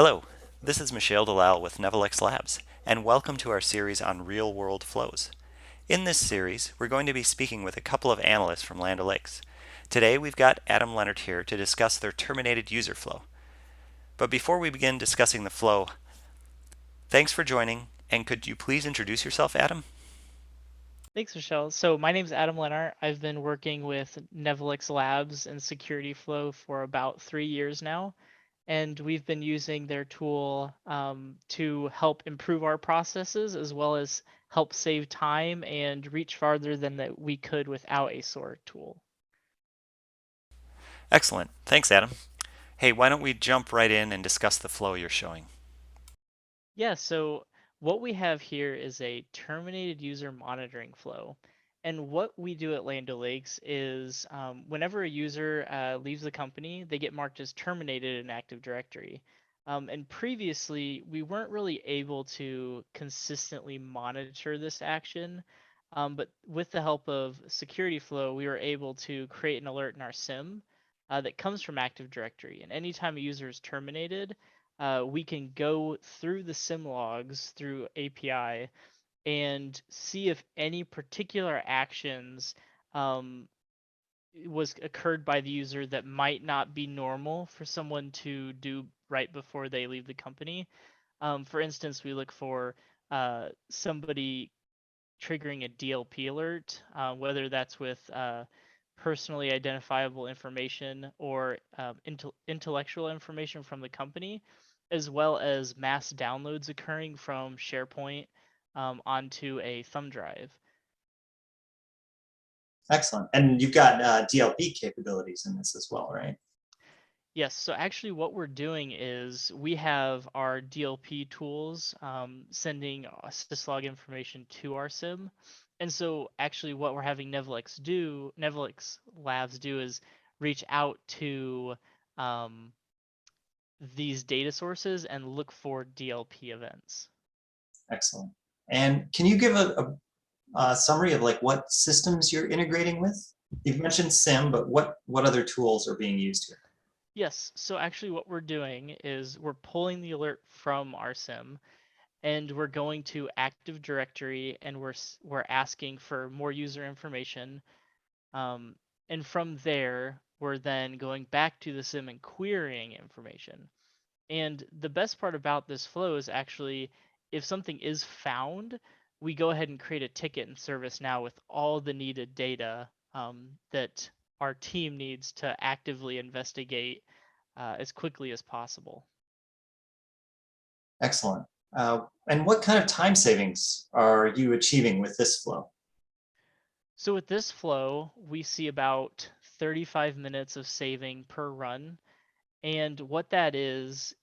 Hello, this is Michelle Delisle with Nevelex Labs, and welcome to our series on real-world flows. In this series, we're going to be speaking with a couple of analysts from Land O'Lakes. Today, we've got Adam Lenart here to discuss their terminated user flow. But before we begin discussing the flow, thanks for joining, and could you please introduce yourself, Adam? Thanks, Michelle. So my name is Adam Lenart. I've been working with Nevelex Labs and Security Flow for about 3 years now, and we've been using their tool to help improve our processes as well as help save time and reach farther than that we could without a SOAR tool. Excellent. Thanks, Adam. Hey, why don't we jump right in and discuss the flow you're showing? Yeah, so what we have here is a terminated user monitoring flow. And what we do at Land O'Lakes is whenever a user leaves the company, they get marked as terminated in Active Directory. And previously, we weren't really able to consistently monitor this action. But with the help of Security Flow, we were able to create an alert in our SIEM that comes from Active Directory. And anytime a user is terminated, we can go through the SIM logs through API and see if any particular actions um, was occurred by the user that might not be normal for someone to do right before they leave the company. For instance, we look for somebody triggering a DLP alert, whether that's with personally identifiable information or intellectual information from the company, as well as mass downloads occurring from SharePoint onto a thumb drive. Excellent. And you've got DLP capabilities in this as well, right? Yes, so actually what we're doing is we have our DLP tools sending syslog information to our SIM. And so actually what we're having Nevelex Labs do is reach out to um, these data sources and look for DLP events. Excellent. And can you give a summary of like what systems you're integrating with? You've mentioned SIM, but what other tools are being used here? Yes, so actually what we're doing is we're pulling the alert from our SIM and we're going to Active Directory and we're asking for more user information. Um, and from there, we're then going back to the SIM and querying information. And the best part about this flow is actually if something is found, we go ahead and create a ticket in ServiceNow with all the needed data that our team needs to actively investigate as quickly as possible. Excellent. And what kind of time savings are you achieving with this flow? So with this flow, we see about 35 minutes of saving per run. And what that is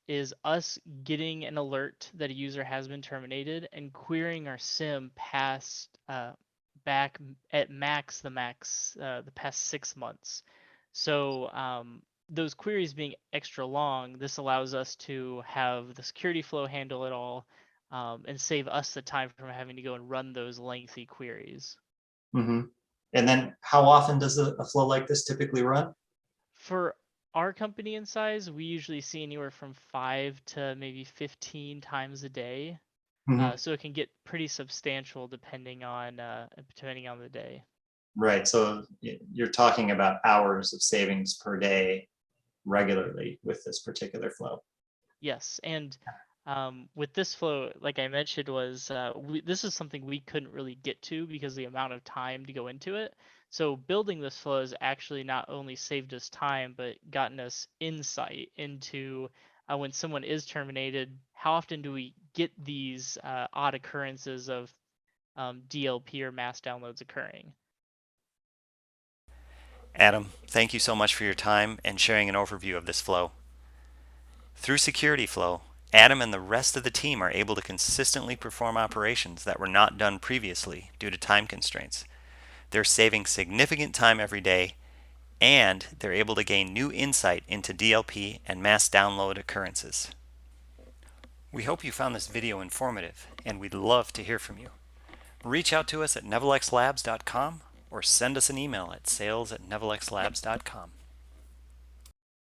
us getting an alert that a user has been terminated and querying our SIM past back at the past 6 months. So those queries being extra long, this allows us to have the security flow handle it all and save us the time from having to go and run those lengthy queries. Mm-hmm. And then how often does a flow like this typically run? For our company in size, we usually see anywhere from 5 to maybe 15 times a day. Mm-hmm. So it can get pretty substantial depending on the day. Right. So you're talking about hours of savings per day regularly with this particular flow. Yes, and with this flow, like I mentioned, this is something we couldn't really get to because of the amount of time to go into it. So building this flow has actually not only saved us time, but gotten us insight into when someone is terminated, how often do we get these odd occurrences of DLP or mass downloads occurring? Adam, thank you so much for your time and sharing an overview of this flow. Through Security Flow, Adam and the rest of the team are able to consistently perform operations that were not done previously due to time constraints. They're saving significant time every day, and they're able to gain new insight into DLP and mass download occurrences. We hope you found this video informative, and we'd love to hear from you. Reach out to us at nevelexlabs.com or send us an email at sales@nevelexlabs.com.